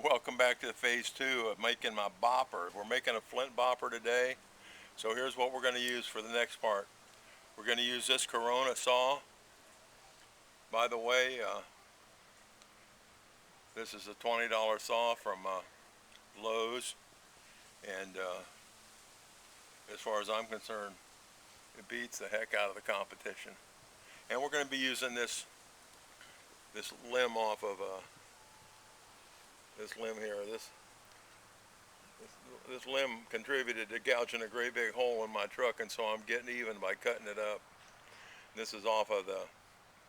Welcome back to phase 2 of making my bopper. We're making a flint bopper today. So here's what we're going to use for the next part. We're going to use this Corona saw. By the way, this is a $20 saw from Lowe's, and as far as I'm concerned, it beats the heck out of the competition. And we're going to be using this limb off of this limb here. This limb contributed to gouging a great big hole in my truck, and so I'm getting even by cutting it up. This is off of the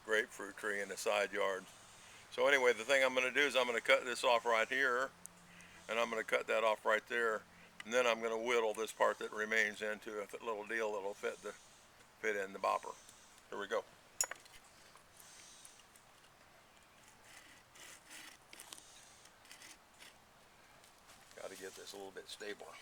grapefruit tree in the side yard. So anyway, the thing I'm going to do is I'm going to cut this off right here, and I'm going to cut that off right there, and then I'm going to whittle this part that remains into a little deal that'll fit in the bopper. Here we go. Got to get this a little bit stabler.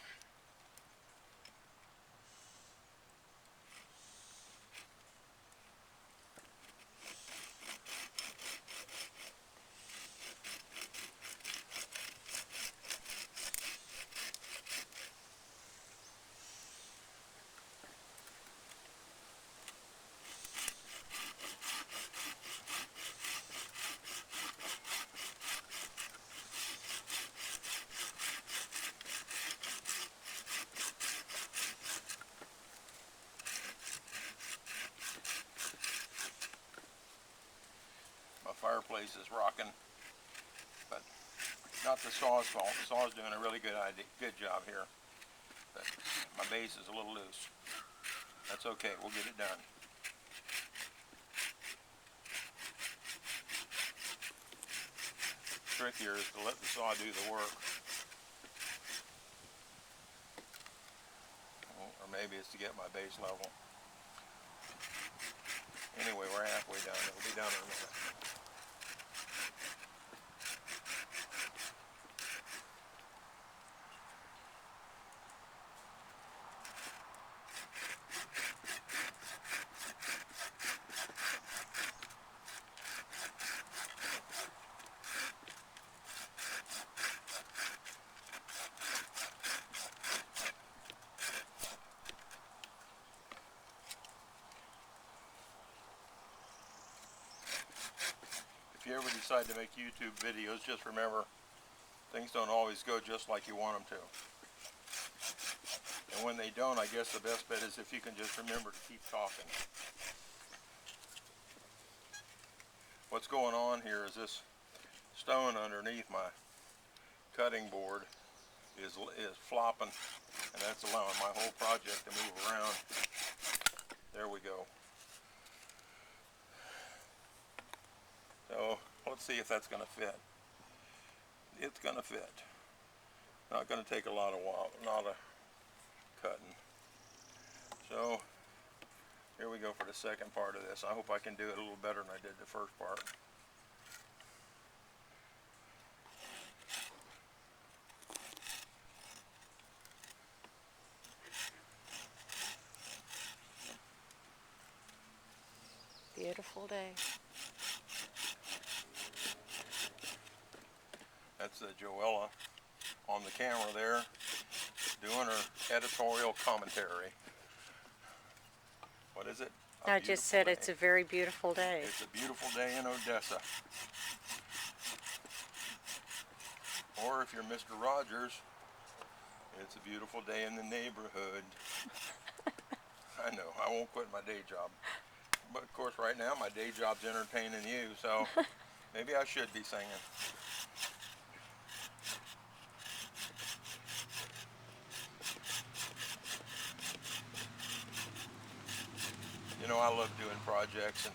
Fireplace is rocking, but not the saw's fault. The saw's doing a really good job here, but my base is a little loose. That's okay, we'll get it done. The trick here is to let the saw do the work, or maybe it's to get my base level. Anyway, we're halfway done. It'll be done in a minute. If you ever decide to make YouTube videos, just remember, things don't always go just like you want them to. And when they don't, I guess the best bet is if you can just remember to keep talking. What's going on here is this stone underneath my cutting board is flopping, and that's allowing my whole project to move around. There we go. So let's see if that's going to fit. It's going to fit. Not going to take a lot of cutting. So here we go for the second part of this. I hope I can do it a little better than I did the first part. Beautiful day. That's Joella on the camera there, doing her editorial commentary. What is it? I just said it's a very beautiful day. It's a beautiful day in Odessa. Or if you're Mr. Rogers, it's a beautiful day in the neighborhood. I know, I won't quit my day job. But of course right now my day job's entertaining you, so maybe I should be singing. You know, I love doing projects and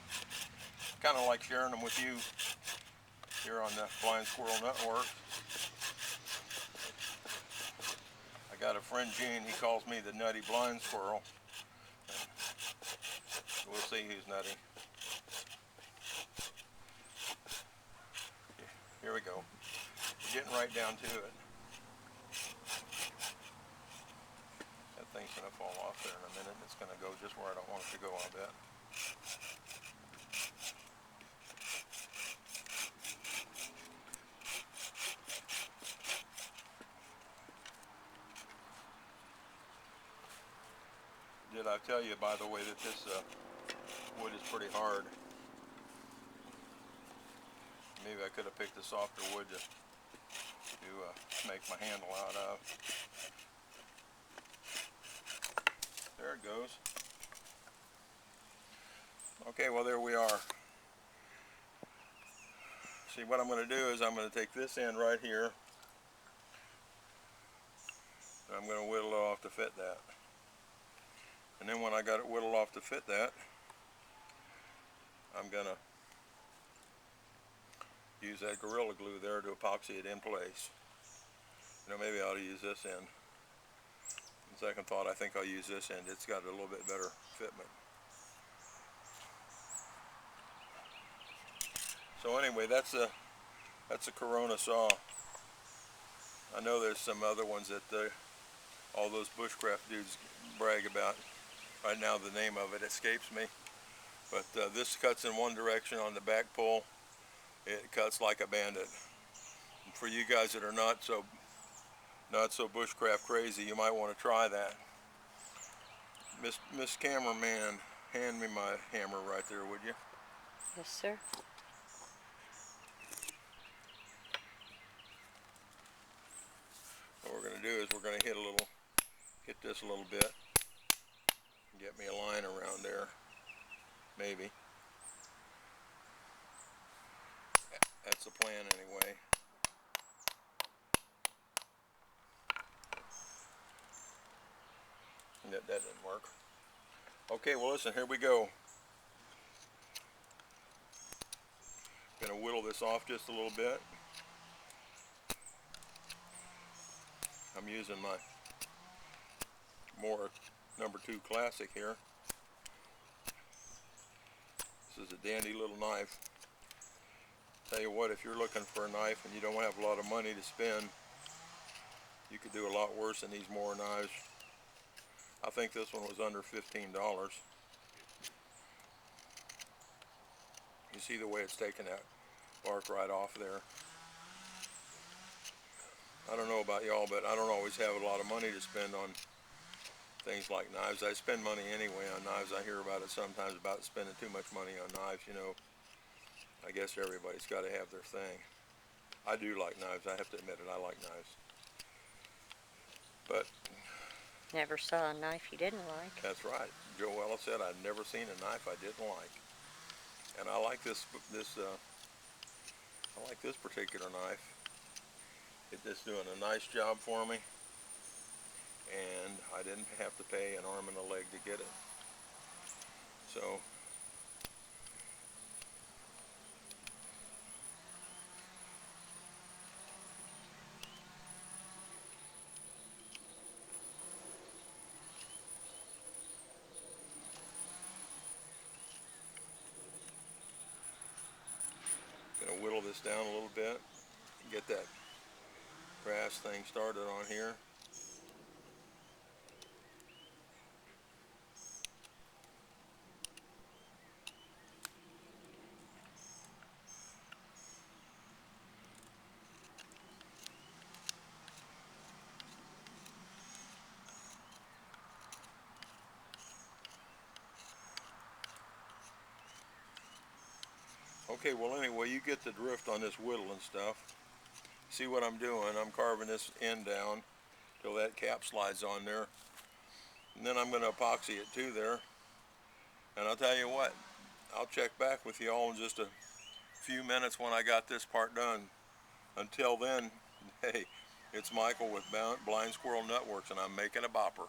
kind of like sharing them with you here on the Blind Squirrel Network. I got a friend, Gene, he calls me the nutty blind squirrel. We'll see who's nutty. Here we go. We're getting right down to it. That thing's going to fall off there in a minute. It's going to go just where I don't want it to go, I'll bet. I tell you, by the way, that this wood is pretty hard. Maybe I could have picked a softer wood to make my handle out of. There it goes. Okay, well there we are. See, what I'm going to do is I'm going to take this end right here, and I'm going to whittle it off to fit that. And then when I got it whittled off to fit that, I'm going to use that Gorilla Glue there to epoxy it in place. You know, maybe I ought to use this end. On second thought, I think I'll use this end. It's got a little bit better fitment. So anyway, that's a Corona saw. I know there's some other ones that all those bushcraft dudes brag about. Right now the name of it escapes me. But this cuts in one direction on the back pull. It cuts like a bandit. And for you guys that are not so bushcraft crazy, you might want to try that. Miss Cameraman, hand me my hammer right there, would you? Yes, sir. What we're going to do is we're going to hit this a little bit. Get me a line around there, maybe. That's the plan anyway. That didn't work. Okay, well listen, here we go. Gonna whittle this off just a little bit. I'm using my Mora #2 Classic here. This is a dandy little knife. Tell you what, if you're looking for a knife and you don't have a lot of money to spend, you could do a lot worse than these Mora knives. I think this one was under $15. You see the way it's taking that bark right off there. I don't know about y'all, but I don't always have a lot of money to spend on things like knives. I spend money anyway on knives. I hear about it sometimes about spending too much money on knives, you know. I guess everybody's got to have their thing. I do like knives. I have to admit it. I like knives. But Never saw a knife you didn't like. that's right. Joella said I'd never seen a knife I didn't like. And I like this particular knife. It's doing a nice job for me, and I didn't have to pay an arm and a leg to get it. So gonna whittle this down a little bit and get that brass thing started on here. Okay, well anyway, you get the drift on this whittling stuff. See what I'm doing? I'm carving this end down till that cap slides on there. And then I'm going to epoxy it too there. And I'll tell you what, I'll check back with you all in just a few minutes when I got this part done. Until then, hey, it's Michael with Blind Squirrel Nutworks, and I'm making a bopper.